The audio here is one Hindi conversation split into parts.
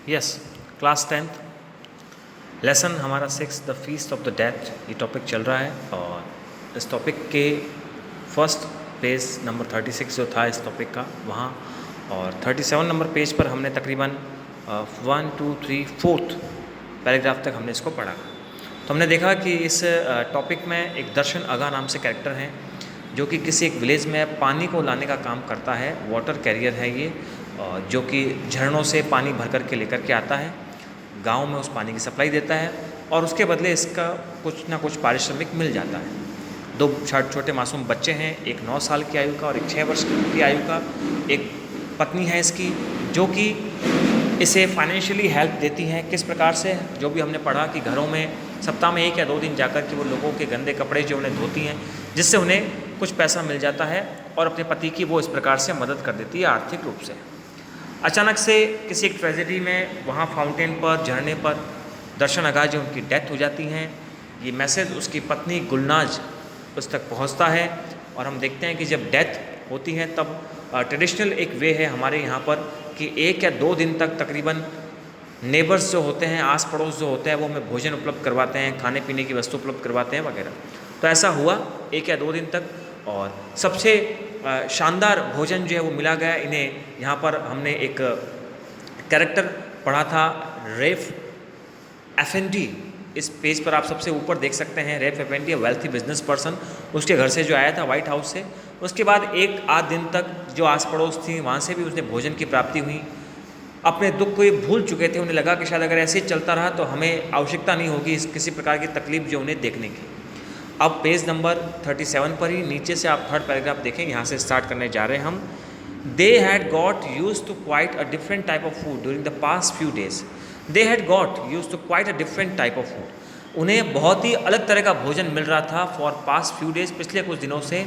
यस, क्लास 10th लेसन हमारा 6 the feast of the death, ये टॉपिक चल रहा है। और इस टॉपिक के फर्स्ट पेज नंबर 36 जो था इस टॉपिक का वहाँ, और 37 नंबर पेज पर हमने तकरीबन 1 2 3 4th पैराग्राफ तक हमने इसको पढ़ा। तो हमने देखा कि इस टॉपिक में एक दर्शन अगा नाम से कैरेक्टर हैं जो कि किसी एक विलेज में पानी को लाने का काम करता है। वाटर कैरियर है ये, जो कि झरनों से पानी भर कर के लेकर के आता है, गांव में उस पानी की सप्लाई देता है और उसके बदले इसका कुछ ना कुछ पारिश्रमिक मिल जाता है। 2 छोटे मासूम बच्चे हैं, एक 9 साल की आयु का और एक 6 वर्ष की आयु का। एक पत्नी है इसकी जो कि इसे फाइनेंशियली हेल्प देती है। किस प्रकार से? जो भी हमने पढ़ा कि घरों में सप्ताह में 1 या 2 दिन जाकर के वो लोगों के गंदे कपड़े जो उन्हें धोती हैं, जिससे उन्हें कुछ पैसा मिल जाता है और अपने पति की वो इस प्रकार से मदद कर देती है आर्थिक रूप से। अचानक से किसी एक ट्रेजेडी में वहाँ फाउंटेन पर, झरने पर दर्शन अगा जो उनकी डेथ हो जाती हैं। ये मैसेज उसकी पत्नी गुलनाज उस तक पहुँचता है और हम देखते हैं कि जब डेथ होती है तब ट्रेडिशनल एक वे है हमारे यहाँ पर कि 1 या 2 दिन तक तकरीबन नेबर्स जो होते हैं, आस पड़ोस जो होते हैं, वो हमें भोजन उपलब्ध करवाते हैं, खाने पीने की वस्तु उपलब्ध करवाते हैं वगैरह। तो ऐसा हुआ 1 या 2 दिन तक और सबसे शानदार भोजन जो है वो मिला गया इन्हें। यहाँ पर हमने एक कैरेक्टर पढ़ा था, रेफ एफएनडी। इस पेज पर आप सबसे ऊपर देख सकते हैं रेफ एफएनडी, वेल्थी बिजनेस पर्सन, उसके घर से जो आया था व्हाइट हाउस से। उसके बाद 1 आध दिन तक जो आस पड़ोस थी वहाँ से भी उसने भोजन की प्राप्ति हुई। अपने दुख को ये भूल चुके थे, उन्हें लगा कि शायद अगर ऐसे ही चलता रहा तो हमें आवश्यकता नहीं होगी इस किसी प्रकार की तकलीफ जो उन्हें देखने की। अब पेज नंबर 37 पर ही नीचे से आप 3rd पैराग्राफ देखें, यहाँ से स्टार्ट करने जा रहे हैं हम। They had got use to quite a different type of food during the past few days. They had got use to quite a different type of food. उन्हें बहुत ही अलग तरह का भोजन मिल रहा था फॉर पास्ट फ्यू डेज, पिछले कुछ दिनों से।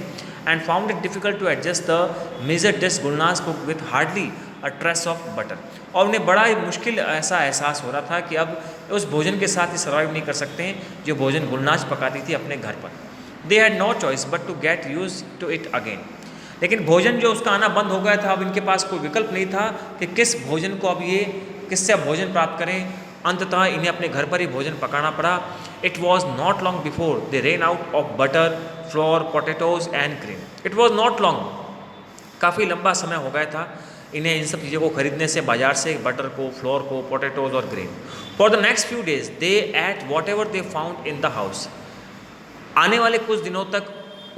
And found it difficult to adjust the major dish Gulnaz cook with hardly a trace of butter. और उन्हें बड़ा ही मुश्किल ऐसा एहसास हो रहा था कि अब उस भोजन के साथ ही सर्वाइव नहीं कर सकते हैं जो भोजन गुलनाज पकाती थी अपने घर पर। They had no choice but to get use to it again. लेकिन भोजन जो उसका आना बंद हो गया था, अब इनके पास कोई विकल्प नहीं था कि किस भोजन को अब ये किससे अब भोजन प्राप्त करें। अंततः इन्हें अपने घर पर ही भोजन पकाना पड़ा। It was not long before they rain out of butter, floor, potatoes and grain. It was not long, काफ़ी लंबा समय हो गया था इन्हें इन सब चीज़ों को खरीदने से, बाजार से, बटर को, फ्लोर को, पोटैटोज और grain. For the next few days they ate whatever they found in the house. आने वाले कुछ दिनों तक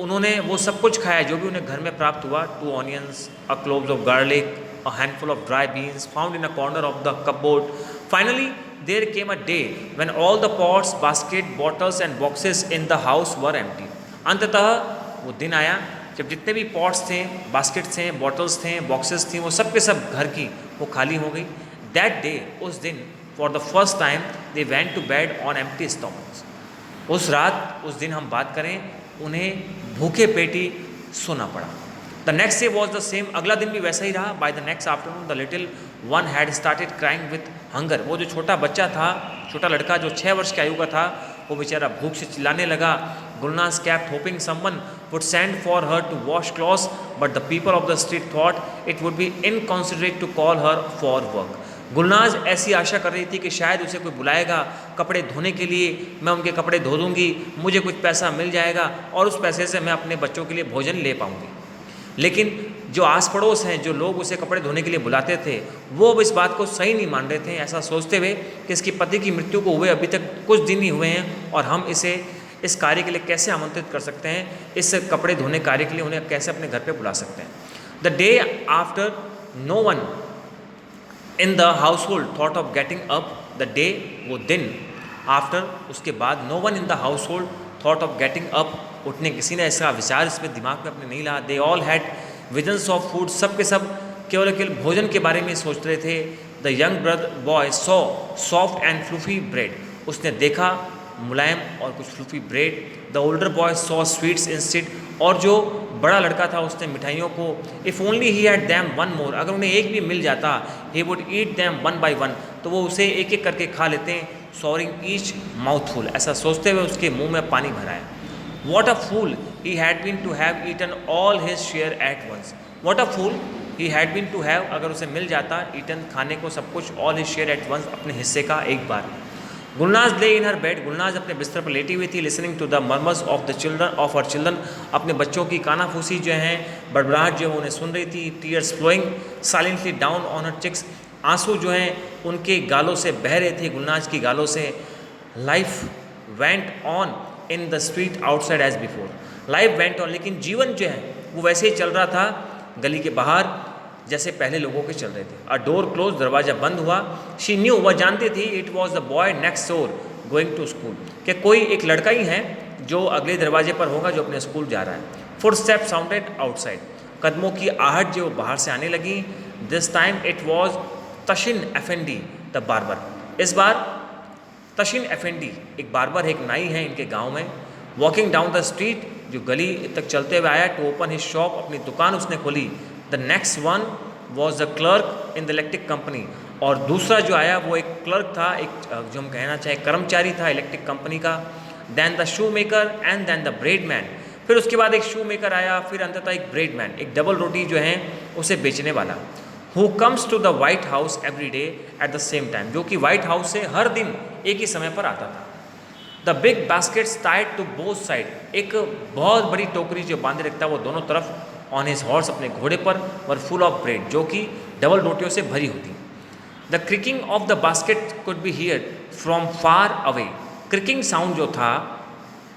उन्होंने वो सब कुछ खाया जो भी उन्हें घर में प्राप्त हुआ। 2 onions, a cloves of garlic, a handful of dry beans found in a corner of the cupboard. Finally there came a day when all the pots, baskets, bottles and boxes in the house were empty. अंततः वो दिन आया जब जितने भी पॉट्स थे, बास्केट्स थे, बॉटल्स थे, बॉक्सेस थी, वो सब के सब घर की वो खाली हो गई। दैट डे, उस दिन, for the first time they went to bed on empty stomachs. उस रात, उस दिन हम बात करें, उन्हें भूखे पेटी सोना पड़ा। The next day was the same. अगला दिन भी वैसा ही रहा। By the next afternoon the little one had started crying with hunger. वो जो छोटा बच्चा था, छोटा लड़का जो 6 वर्ष की आयु का था, वो बेचारा भूख से चिल्लाने लगा। Gulnaz kept hoping someone would send for her to wash clothes, but the people of the street thought it would be inconsiderate to call her for work. Gulnaz ऐसी आशा कर रही थी कि शायद उसे कोई बुलाएगा कपड़े धोने के लिए, मैं उनके कपड़े धो दूँगी, मुझे कुछ पैसा मिल जाएगा और उस पैसे से मैं अपने बच्चों के लिए भोजन ले पाऊँगी। लेकिन जो आस पड़ोस हैं, जो लोग उसे कपड़े धोने के लिए बुलाते थे, वो अब इस बात को सही नहीं मान रहे थे, ऐसा सोचते हुए कि इसकी पति की मृत्यु को हुए अभी तक कुछ दिन ही हुए हैं और हम इसे इस कार्य के लिए कैसे आमंत्रित कर सकते हैं, इस कपड़े धोने कार्य के लिए उन्हें कैसे अपने घर पे बुला सकते हैं। The day after no one in the house hold thought of getting up. The day, वो दिन, आफ्टर, उसके बाद, no one in the house hold thought of getting up, उठने किसी ने ऐसा विचार इसमें दिमाग में अपने नहीं लाया। They all had visions of food, सब के सब केवल केवल भोजन के बारे में सोच रहे थे। The young brother boy saw soft and fluffy bread, उसने देखा मुलायम और कुछ fluffy bread. The older boy saw sweets instead, और जो बड़ा लड़का था उसने मिठाइयों को। If only he had them one more, अगर उन्हें एक भी मिल जाता, he would eat them one by one, तो वो उसे एक एक करके खा लेते हैं। सॉरिंग ईच माउथफुल, ऐसा सोचते हुए उसके मुंह में पानी भराया। What a fool he had been to have eaten all his share at once. What a fool, he had been to have, अगर उसे मिल जाता, ईटन खाने को सब कुछ, all his share at once, अपने हिस्से का एक बार। गुलनाज ले इन हर बेड, गुलनाज अपने बिस्तर पर लेटी हुई थी, listening to the murmurs of the children of her children, अपने बच्चों की कानाफूसी जो है, बड़बड़ाहट जो है उन्हें सुन रही थी। Tears flowing silently down on her cheeks, आंसू जो हैं उनके गालों से बह रहे थे, गुलनाज की गालों से। Life went on in the street outside as before, life went on, लेकिन जीवन जो है वो वैसे ही चल रहा था गली के बाहर जैसे पहले लोगों के चल रहे थे। अ डोर क्लोज, दरवाजा बंद हुआ। शी न्यू, वह जानती थी, it was the boy next door going to school, कि कोई एक लड़का ही है जो अगले दरवाजे पर होगा जो अपने स्कूल जा रहा है। फुट स्टेप साउंडेड आउटसाइड, कदमों की आहट जो बाहर से आने लगी। This time it was Tahsin Efendi the barber, इस बार तशिन एफेंडी एक बार्बर, एक नाई है इनके गांव में। वॉकिंग डाउन द स्ट्रीट, जो गली तक चलते हुए आया। टू ओपन हिज शॉप, अपनी दुकान उसने खोली। The next one was the clerk in the electric company, और दूसरा जो आया वो एक क्लर्क था, एक जो हम कहना चाहें कर्मचारी था इलेक्ट्रिक कंपनी का। Then the shoemaker and then the bread man, फिर उसके बाद एक शू मेकर आया, फिर अंततः एक ब्रेड मैन, एक डबल रोटी जो है उसे बेचने वाला। Who comes to the white house every day at the same time, जो कि वाइट हाउस से हर दिन एक ही समय पर आता था। The big baskets tied to both side, एक बहुत बड़ी टोकरी जो बांधे रखता वो दोनों तरफ। ऑन हिज हॉर्स, अपने घोड़े पर, वर फुल ऑफ ब्रेड, जो कि डबल रोटियों से भरी होती। The creaking of the basket could be heard from far away, creaking sound जो था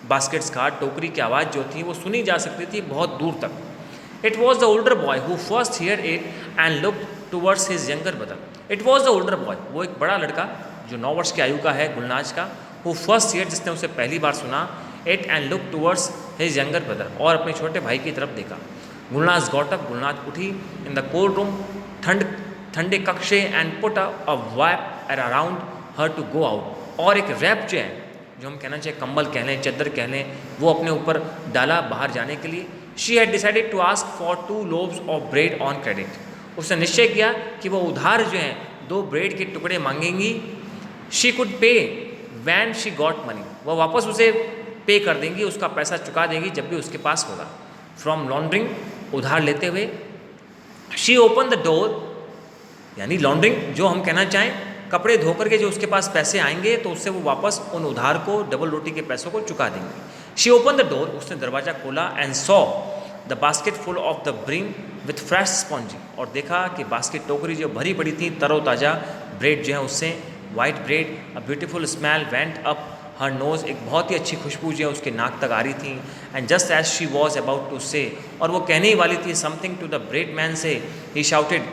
बास्केट्स का, टोकरी की आवाज़ जो थी वो सुनी जा सकती थी बहुत दूर तक। It was the older boy who first here it and look towards his younger brother, it was the older boy, वो एक बड़ा लड़का जो 9 वर्ष की आयु का है गुलनाज का। हु फर्स्ट हियर, जिसने उसे पहली बार सुना। It and look towards his younger brother, और अपने छोटे भाई की तरफ देखा। गुलनाज गॉट अप, गुलनाज उठी। इन द कोल्ड रूम, ठंडे कक्षे, and put a wrap around her to go out, और एक रैप जो है, जो हम कहना चाहिए कंबल कह लें, चद्दर कह लें, वो अपने ऊपर डाला बाहर जाने के लिए। She had decided to ask for 2 loaves of bread on credit, उसने निश्चय किया कि वो उधार जो है 2 ब्रेड के टुकड़े मांगेंगी। शी कुड पे वैन शी गॉट मनी, वह वापस उसे पे कर देंगी, उसका पैसा चुका देंगी जब भी उसके पास होगा। फ्रॉम लॉन्ड्रिंग, उधार लेते हुए। शी ओपन द डोर, यानी लॉन्ड्रिंग जो हम कहना चाहें, कपड़े धोकर के जो उसके पास पैसे आएंगे तो उससे वो वापस उन उधार को, डबल रोटी के पैसों को चुका देंगे। शी ओपन द डोर, उसने दरवाज़ा खोला। And saw the basket full of the brim with fresh spongy, और देखा कि बास्केट, टोकरी जो भरी पड़ी थी तरोताज़ा ब्रेड जो है उससे, white bread. A beautiful smell went up her nose, एक बहुत ही अच्छी खुशबू जो है उसके नाक तक आ रही थी। And just as she was about to say, और वो कहने ही वाली थी something to the bread man से, he shouted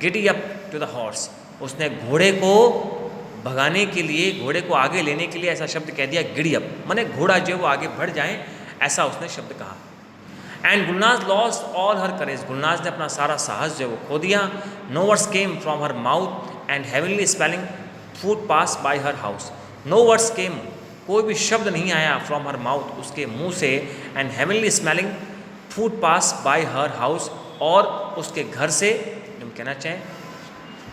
giddy up to the horse, उसने घोड़े को भगाने के लिए, घोड़े को आगे लेने के लिए ऐसा शब्द कह दिया, गिडी अप, माने घोड़ा जो वो आगे बढ़ जाए, ऐसा उसने शब्द कहा। And Gulnaz lost all her courage, Gulnaz ने अपना सारा साहस जो वो खो दिया। No words came from her mouth and heavenly smelling food pass by her house, no words came, कोई भी शब्द नहीं आया फ्रॉम हर माउथ, उसके मुंह से। And heavenly smelling food pass by her house, और उसके घर से, जो हम कहना चाहें,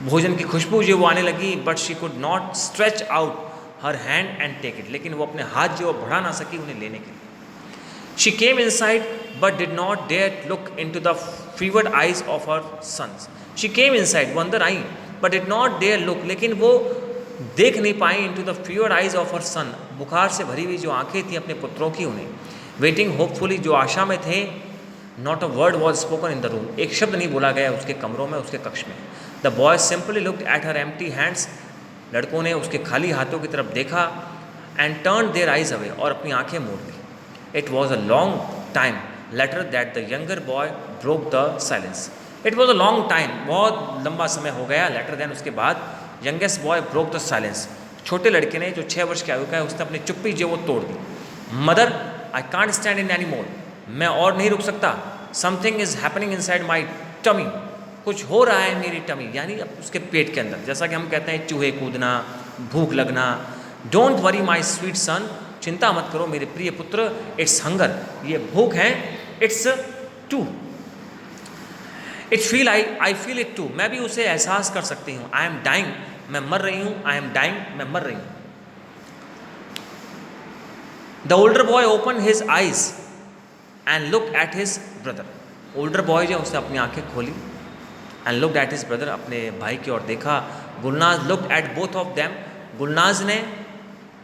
भोजन की खुशबू जो वो आने लगी। But she could not stretch out her hand and take it, लेकिन वो अपने हाथ जो बढ़ा ना सकी उन्हें लेने के लिए। She came inside but did not dare look into the fevered eyes of her sons, she came inside, वो अंदर आई, but did not dare look, लेकिन वो देख नहीं पाई into the fevered eyes of her son, बुखार से भरी हुई जो आंखें थी अपने पुत्रों की उन्हें। वेटिंग होपफुली, जो आशा में थे। Not a word was spoken in the room, एक शब्द नहीं बोला गया उसके कमरों में, उसके कक्ष में। The boy simply looked at her empty hands, लड़कों ने उसके खाली हाथों की तरफ देखा। And turn their eyes away, और अपनी आंखें मोड़ ली। It was a long time later that the younger boy broke the silence, it was a long time, बहुत लंबा समय हो गया। लेटर देन, उसके बाद, youngest boy broke the silence, छोटे लड़के ने जो 6 वर्ष की आयु का है उसने अपनी चुप्पी जो वो तोड़ दी। Mother I can't stand in any more, मैं और नहीं रुक सकता। Something is happening inside my tummy, कुछ हो रहा है मेरी टमी, यानी उसके पेट के अंदर, जैसा कि हम कहते हैं चूहे कूदना, भूख लगना। डोंट वरी माई स्वीट सन, चिंता मत करो मेरे प्रिय पुत्र। इट्स हंगर, ये भूख है। It's too, it's feel, I feel it too, मैं भी उसे एहसास कर सकती हूँ। आई एम डाइंग, मैं मर रही हूँ। आई एम डाइंग, मैं मर रही हूँ। The older boy open his eyes and look at his brother, older boy जो उसने अपनी आंखें खोली and looked at his brother, अपने भाई की ओर देखा। Gulnaz looked at both of them, Gulnaz ने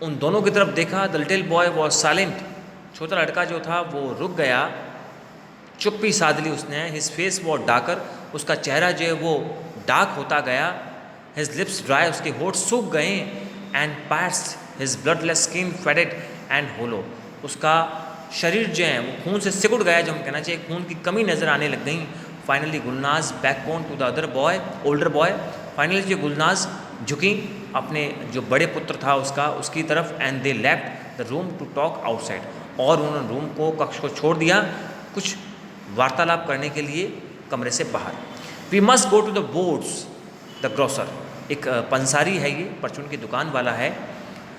उन दोनों की तरफ देखा। The little boy was silent, छोटा लड़का जो था वो रुक गया, चुप्पी साध ली उसने। हिज फेस वॉज डार्कर, उसका चेहरा जो है वो डार्क होता गया। हिज लिप्स ड्राई, उसके होठ सूख गए। And parts his bloodless skin faded and hollow, उसका शरीर जो है वो खून से सिकुड़ गया, जो हम कहना चाहिए खून की कमी नज़र आने लग गई। Finally Gulnaz beckoned to the other boy, older boy, finally जो गुलनाज झुकी अपने जो बड़े पुत्र था उसकी तरफ। And they left the room to talk outside, और उन्होंने रूम को, कक्ष को छोड़ दिया कुछ वार्तालाप करने के लिए कमरे से बाहर। We must go to the boards, the grocer, एक पंसारी है ये, परचून की दुकान वाला है,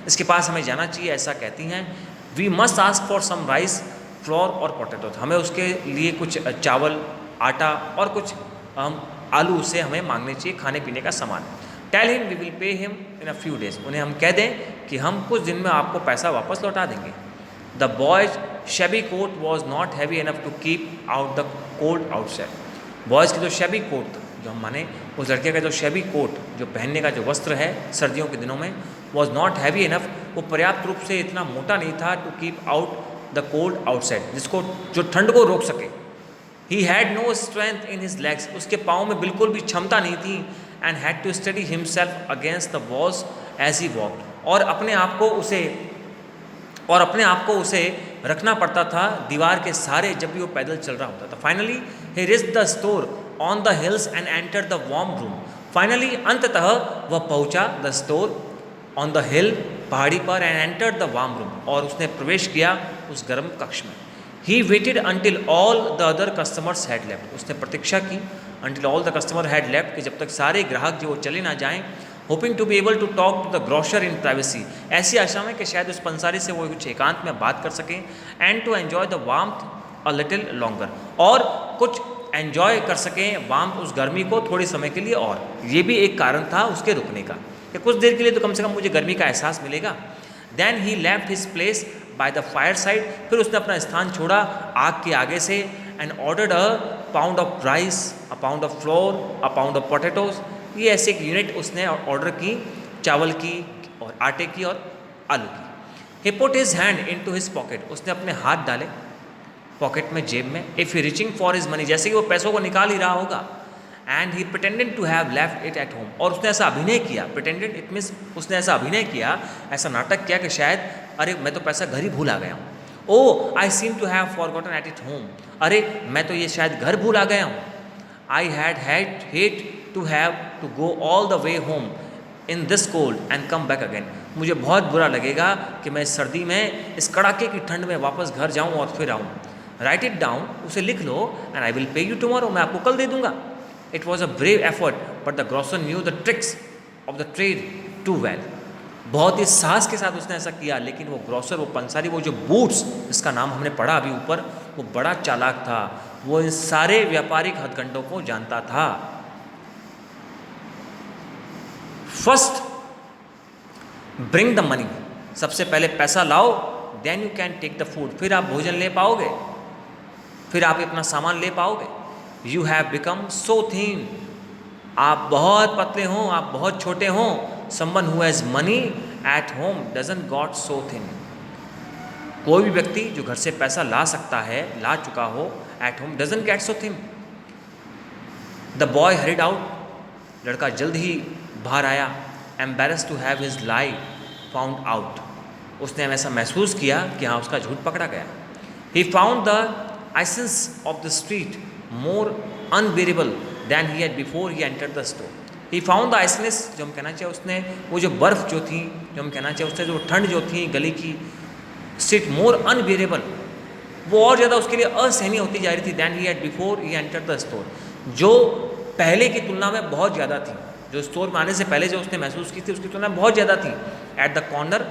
इसके पास हमें जाना चाहिए, ऐसा कहती हैं। We must ask for some rice, flour और पोटैटो, हमें उसके लिए कुछ चावल, आटा और कुछ आलू से हमें मांगने चाहिए, खाने पीने का सामान। Tell him we will pay him in a few days, उन्हें हम कह दें कि हम कुछ दिन में आपको पैसा वापस लौटा देंगे। The boy's shabby coat was not heavy enough to keep out the cold outside, boys की जो शेबी कोट था, जो हम माने उस लड़के का जो शेबी कोट, जो पहनने का जो वस्त्र है सर्दियों के दिनों में, वॉज नॉट हैवी इनफ, वो पर्याप्त रूप से इतना मोटा नहीं था, to keep out the cold outside, जिसको जो ठंड को रोक सके। He had no strength in his legs, उसके पाँव में बिल्कुल भी क्षमता नहीं थी। And had to steady himself against the walls as he walk, और अपने आप को उसे रखना पड़ता था दीवार के सहारे जब भी वो पैदल चल रहा होता था। Finally he reached the store on the hills and entered the warm room, finally अंततः वह पहुंचा द स्टोर ऑन द हिल, पहाड़ी पर, and entered the warm room, और उसने प्रवेश किया उस गर्म कक्ष में। He waited until all the other customers had left, उसने प्रतीक्षा की until all the customer had left, कि जब तक सारे ग्राहक जो वो चले ना जाएं। Hoping to be able to talk to the grocer in privacy, ऐसी आशा में कि शायद उस पंसारी से वो कुछ एकांत में बात कर सकें। And to enjoy the warmth a little longer, और कुछ एन्जॉय कर सकें वार्मथ, उस गर्मी को थोड़े समय के लिए, और ये भी एक कारण था उसके रुकने का कि कुछ देर के लिए तो कम से कम मुझे गर्मी का एहसास मिलेगा। Then he left his place by the fire side, फिर उसने अपना स्थान छोड़ा आग के आगे से। And ordered a pound of rice, a pound of flour, a pound of potatoes, ये ऐसे एक यूनिट उसने ऑर्डर की, चावल की और आटे की और आलू की। He put his hand into his pocket, उसने अपने हाथ डाले पॉकेट में, जेब में। If he reaching for his money, जैसे कि वो पैसों को निकाल ही रहा होगा। And he pretended to have left it at home, और उसने ऐसा अभिनय किया, प्रिटेंडेड इट मीन्स उसने ऐसा अभिनय किया, ऐसा नाटक किया कि शायद अरे मैं तो पैसा घर ही भूल आ गया हूँ। Oh I seem to have forgotten at it home, अरे मैं तो ये शायद घर भूल आ गया हूँ। I had hate to have to go all the way home in this cold and come back again, मुझे बहुत बुरा लगेगा कि मैं इस सर्दी में, इस कड़ाके की ठंड में वापस घर जाऊँ और फिर आऊँ। राइट इट डाउन, उसे लिख लो, and I will pay you tomorrow, मैं आपको कल दे दूंगा। It was a brave effort but the grocer knew the tricks of the trade too well, बहुत ही साहस के साथ उसने ऐसा किया, लेकिन वो ग्रोसर, वो पंसारी, वो जो बूट्स जिसका नाम हमने पढ़ा अभी ऊपर, वो बड़ा चालाक था, वो इन सारे व्यापारिक हथकंडों को जानता था। फर्स्ट ब्रिंग द मनी, सबसे पहले पैसा लाओ, then you can take the food, फिर आप भोजन ले पाओगे, फिर आप अपना सामान ले पाओगे। You have become so thin, आप बहुत पतले हों, आप बहुत छोटे हों। Someone who has money at home doesn't got so thin, कोई भी व्यक्ति जो घर से पैसा ला सकता है, ला चुका हो at home, doesn't get so thin. The boy hurried out, लड़का जल्द ही बाहर आया। Embarrass to have his lie found out, उसने ऐसा महसूस किया कि हाँ उसका झूठ पकड़ा गया। He found the iciness of the street more unbearable than he had before he entered the store. He found the iciness, जो हम कहना चाहिए उसने वो जो बर्फ़ जो थी, जो हम कहना चाहिए उसने जो ठंड जो थी गली की, स्ट्रीट मोर अनबेरेबल, वो और ज़्यादा उसके लिए असहनीय होती जा रही थी। Then he had before he entered the store, जो पहले की तुलना में बहुत ज़्यादा थी, जो स्टोर में आने से पहले जो उसने महसूस की थी उसकी तुलना में बहुत ज़्यादा थी। एट द कॉर्नर,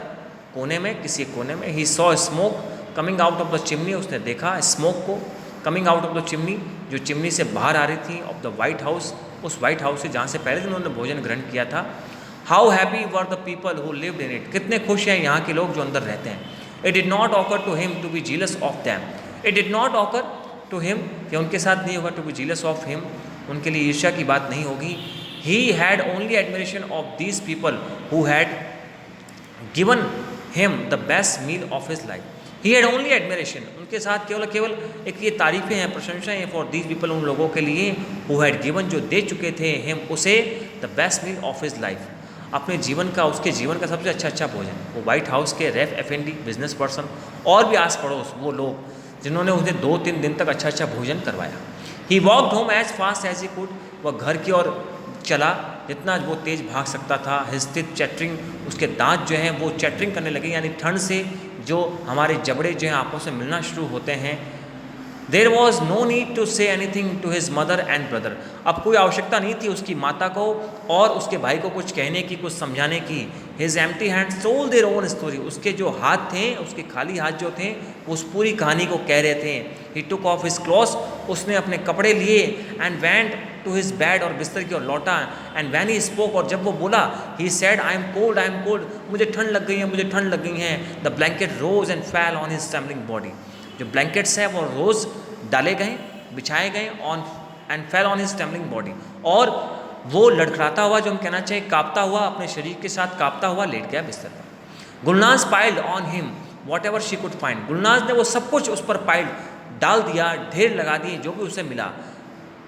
कोने में, किसी कोने में, he saw smoke coming out of the chimney, उसने देखा स्मोक को coming out of the chimney, जो चिमनी से बाहर आ रही थी, ऑफ द वाइट हाउस, उस वाइट हाउस से जहाँ से पहले दिन उन्होंने भोजन ग्रहण किया था। How happy were the people who lived in it, कितने खुश हैं यहाँ के लोग जो अंदर रहते हैं। It did not occur to him to be jealous of them, it did not occur to him, कि उनके साथ नहीं होगा to be jealous of him, उनके लिए ईर्ष्या की बात नहीं होगी। He had only admiration of these people who had given him the best meal of his life. He had only admiration, उनके साथ केवल एक ये तारीफ़ें हैं, प्रशंसाएं हैं फॉर दीज पीपल, उन लोगों के लिए हु हैड गिवन, जो दे चुके थे हिम उसे the best meal of his life, अपने जीवन का, उसके जीवन का सबसे अच्छा भोजन। वो वाइट हाउस के रेफ एफएनडी बिजनेस पर्सन और भी आस पड़ोस वो लोग जिन्होंने उन्हें 2-3 दिन तक अच्छा भोजन करवाया। He walked home as fast as he could, वह घर की ओर चला जितना वो तेज़ भाग सकता था। हिज टीथ चैटरिंग, उसके दांत जो हैं वो चैटरिंग करने लगे, यानी ठंड से जो हमारे जबड़े जो हैं आपस में मिलना शुरू होते हैं। There was no need to say anything to his mother and brother, अब कोई आवश्यकता नहीं थी उसकी माता को और उसके भाई को कुछ कहने की, कुछ समझाने की। His empty hands told their own story, उसके जो हाथ थे, उसके खाली हाथ जो थे उस पूरी कहानी को कह रहे थे। He took off his clothes, उसने अपने कपड़े लिए, and went to his bed, और बिस्तर की ओर लौटा। एंड वैन ही स्पोक, और जब वो बोला, he said I am cold, मुझे ठंड लग गई है, मुझे ठंड लग गई है। द ब्लैंकेट रोज एंड फैल ऑन हिज ट्रेम्बलिंग बॉडी, जो ब्लैंकेट्स हैं वो रोज़ डाले गए, बिछाए गए, on and fell on his trembling body, और वो लड़खड़ाता हुआ, जो हम कहना चाहिए काँपता हुआ, अपने शरीर के साथ काँपता हुआ लेट गया बिस्तर पर। Gulnaz piled on him what ever she could find, Gulnaz ने वो सब कुछ उस पर पाइल्ड डाल दिया, ढेर लगा दिए जो भी उसे मिला,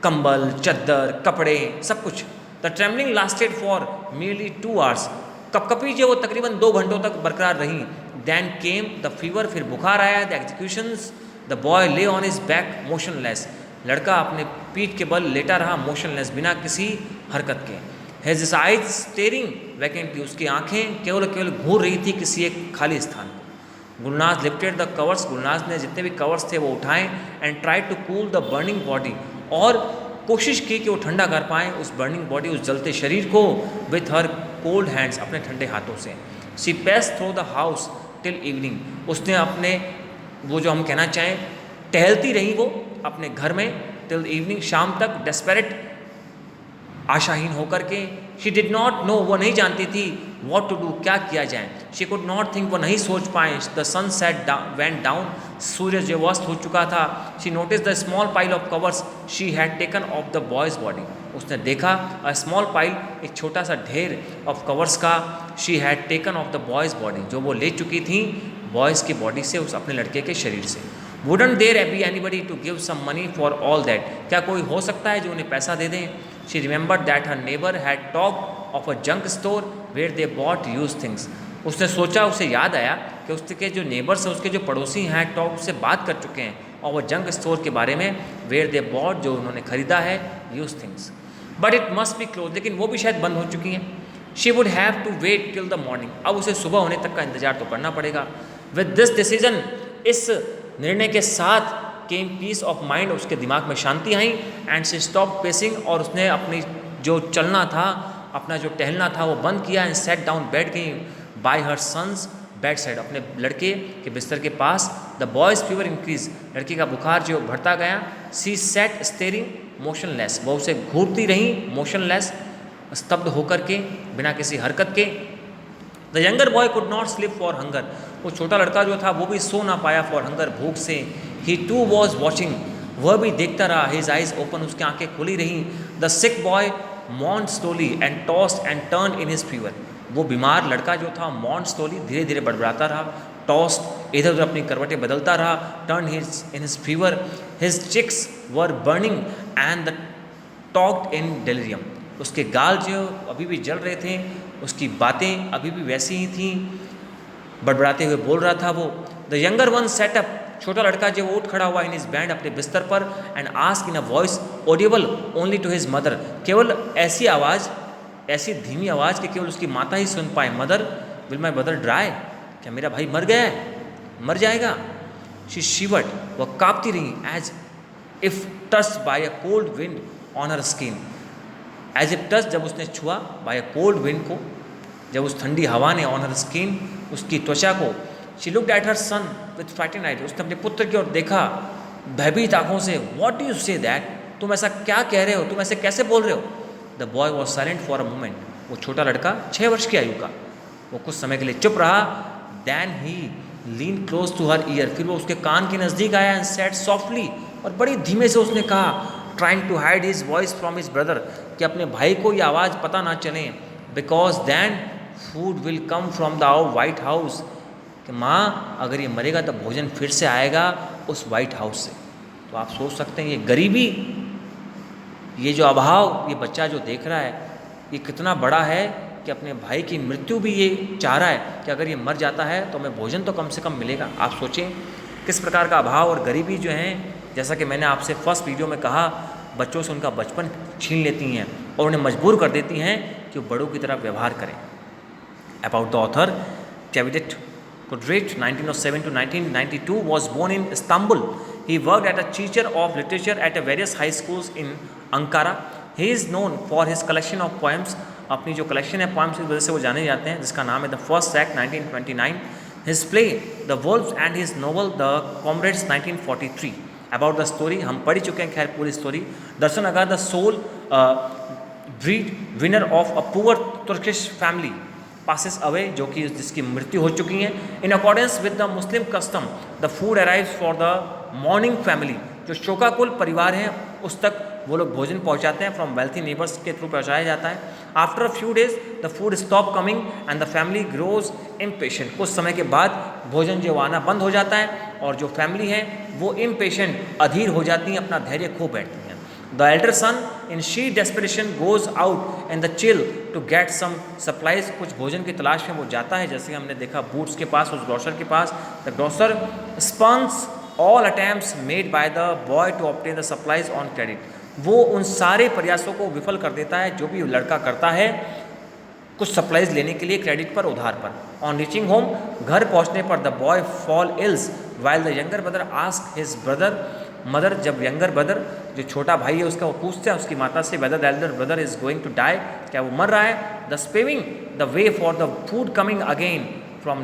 कंबल, चद्दर, कपड़े, सब कुछ। The trembling lasted for merely 2 hours, कपकपी जो वो तकरीबन 2 घंटों तक बरकरार रही। देन केम द फीवर, फिर बुखार आया। द एग्जीक्यूशंस, द बॉय ले ऑन हिज बैक मोशनलेस, लड़का अपने पीठ के बल लेटा रहा, मोशनलेस, बिना किसी हरकत के। हिज आइज स्टेरिंग वैकेंटली, उसकी आंखें केवल घूर रही थी किसी एक खाली स्थान को। Gulnaz lifted the covers, Gulnaz ने जितने भी कवर्स थे वो उठाए। And try to cool the burning body, और कोशिश की कि वो ठंडा कर पाएँ उस बर्निंग बॉडी, उस जलते शरीर को, विथ हर कोल्ड हैंड्स, अपने ठंडे हाथों से। She paced through the house till evening, उसने अपने वो जो हम कहना चाहें टहलती रही वो अपने घर में टिल इवनिंग, शाम तक, डेस्परेट, आशाहीन होकर के। शी डिड नॉट नो, वो नहीं जानती थी वॉट टू डू, क्या किया जाए। शी कुड नॉट थिंक, वो नहीं सोच पाए। The sun set went down, सूर्य जो अस्त हो चुका था। She notice the small pile of covers she had taken off the boy's body, उसने देखा अ स्मॉल पाइल, एक छोटा सा ढेर ऑफ कवर्स का, she had taken off the boy's body, जो वो ले चुकी थी बॉयज़ की बॉडी से, उस अपने लड़के के शरीर से। Wouldn't there be anybody to give some money for all that, क्या कोई हो सकता है जो उन्हें पैसा दे दें। She remembered that her neighbour had talk of a junk store where they bought used things, उसने सोचा, उसे याद आया कि उसके जो नेबर्स हैं, उसके जो पड़ोसी हैं, टॉक, उससे बात कर चुके हैं और वो जंक स्टोर के बारे में, वेयर दे बॉट, जो उन्होंने खरीदा है, used things. But it must be closed, लेकिन वो भी शायद बंद हो चुकी हैं। She would have to wait till the morning, अब उसे सुबह होने तक का इंतजार तो करना पड़ेगा। विद दिस डिसीजन, इस निर्णय के साथ, केम पीस ऑफ माइंड, उसके दिमाग में शांति आई। एंड शी स्टॉप पेसिंग, और उसने अपनी जो चलना था, अपना जो टहलना था वो बंद किया। एंड सेट डाउन, बैठ गई by her son's bed side, अपने लड़के के बिस्तर के पास। द बॉयज़ फीवर इंक्रीज, लड़के का बुखार जो बढ़ता गया। सी सेट स्टेरिंग मोशनलेस, वो उसे घूरती रही, मोशनलेस, स्तब्ध होकर के, बिना किसी हरकत के। The younger boy could not sleep for hunger, वो छोटा लड़का जो था वो भी सो ना पाया फॉर हंगर, भूख से। ही टू वॉज वॉचिंग, वह भी देखता रहा। हिज आइज ओपन, उसकी आंखें खुली रहीं। The sick boy moaned slowly and tossed and turn in his fever, वो बीमार लड़का जो था मॉन्ड स्लोली, धीरे धीरे बड़बड़ाता रहा। टॉस्ड, इधर उधर अपनी करवटें बदलता रहा। Turned his in his fever, his cheeks were burning and the talked in delirium, उसके गाल जो अभी भी जल रहे थे, उसकी बातें अभी भी वैसी ही थीं, बड़बड़ाते हुए बोल रहा था वो। The younger one set up, छोटा लड़का जो वो उठ खड़ा हुआ इन हिज बैंड, अपने बिस्तर पर। And asked in a voice audible only to his mother, केवल ऐसी आवाज़, ऐसी धीमी आवाज़ कि केवल उसकी माता ही सुन पाए। Mother, will my mother dry, क्या मेरा भाई मर गया है, मर जाएगा। शी शिवर्ड, वह काँपती रही। As if touched by a cold wind on her skin, as if touched, जब उसने छुआ, बाय अ कोल्ड विंड को, जब उस ठंडी हवा ने, ऑन हर स्किन, उसकी त्वचा को। She looked at her son with frightened eyes, उसने अपने पुत्र की ओर देखा भयभीत आंखों से। What do you say that, तुम ऐसा क्या कह रहे हो, तुम ऐसे कैसे बोल रहे हो। The boy was silent for a moment, वो छोटा लड़का 6 वर्ष की आयु का, वो कुछ समय के लिए चुप रहा। Then he leaned close to her ear, फिर वो उसके कान के नज़दीक आया। एंड सेड सॉफ्टली, और बड़ी धीमे से उसने कहा, trying to hide his voice from his brother, कि अपने भाई को ये आवाज़ पता ना चले, because then food will come from the white house, कि माँ अगर ये मरेगा तो भोजन फिर से आएगा उस वाइट हाउस से। तो आप सोच सकते हैं ये गरीबी, ये जो अभाव ये बच्चा जो देख रहा है ये कितना बड़ा है, कि अपने भाई की मृत्यु भी ये चाह रहा है कि अगर ये मर जाता है तो हमें भोजन तो कम से कम मिलेगा। आप सोचें किस प्रकार का अभाव और गरीबी जो है, जैसा कि मैंने आपसे फर्स्ट वीडियो में कहा, बच्चों से उनका बचपन छीन लेती हैं और उन्हें मजबूर कर देती हैं कि वो बड़ों की तरह व्यवहार करें। About the author, Cevdet Kudret, 1907 to 1992, was born in Istanbul. He worked as a teacher of literature at various high schools in Ankara. He is known for his collection of poems. अपनी जो कलेक्शन है पोएम्स की वजह से वो जाने जाते हैं, जिसका नाम है the first sack 1929, his play the wolves and his novel the comrades 1943. About the story हम पढ़ चुके हैं, खैर पूरी स्टोरी। दर्शन अगा the sole bread winner of a poor Turkish family passes away, जो कि जिसकी मृत्यु हो चुकी है। In accordance with the Muslim custom the food arrives for the mourning family, जो शोकाकुल परिवार है उस तक वो लोग भोजन पहुंचाते हैं, फ्रॉम वेल्थी नेबर्स के थ्रू पहुंचाया जाता है। After a few days the food stop coming and the family grows impatient, कुछ समय के बाद भोजन जो आना बंद हो जाता है और जो फैमिली है वो इम्पेशेंट अधीर हो जाती है, अपना धैर्य खो बैठती हैं। The elder son in sheer desperation goes out in the chill to get some supplies, कुछ भोजन की तलाश में वो जाता है, जैसे हमने देखा बूट्स के पास, उस ग्रोसर के पास। The grocer spurns all attempts made by the boy to obtain the supplies on credit, वो उन सारे प्रयासों को विफल कर देता है जो भी लड़का करता है कुछ सप्लाईज लेने के लिए क्रेडिट पर, उधार पर। ऑन रीचिंग होम, घर पहुंचने पर the boy fall ills while the younger brother ask his brother mother, जब यंगर ब्रदर जो छोटा भाई है उसका वो पूछते हैं उसकी माता से whether the elder brother is going to die, क्या वो मर रहा है। The paving the way for the food coming again from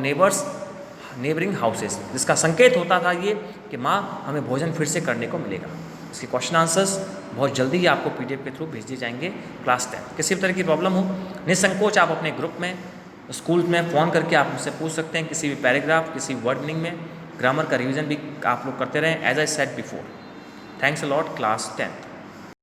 neighbouring houses, जिसका संकेत होता था ये कि माँ हमें भोजन फिर से करने को मिलेगा। इसके क्वेश्चन आंसर्स बहुत जल्दी ही आपको PDF के थ्रू भेज दिए जाएंगे क्लास 10। किसी भी तरह की प्रॉब्लम हो निसंकोच आप अपने ग्रुप में, स्कूल में फ़ोन करके आप मुझसे पूछ सकते हैं, किसी भी पैराग्राफ, किसी वर्ड मीनिंग में, ग्रामर का रिवीजन भी आप लोग करते रहें, as I said before. Thanks a lot, class 10।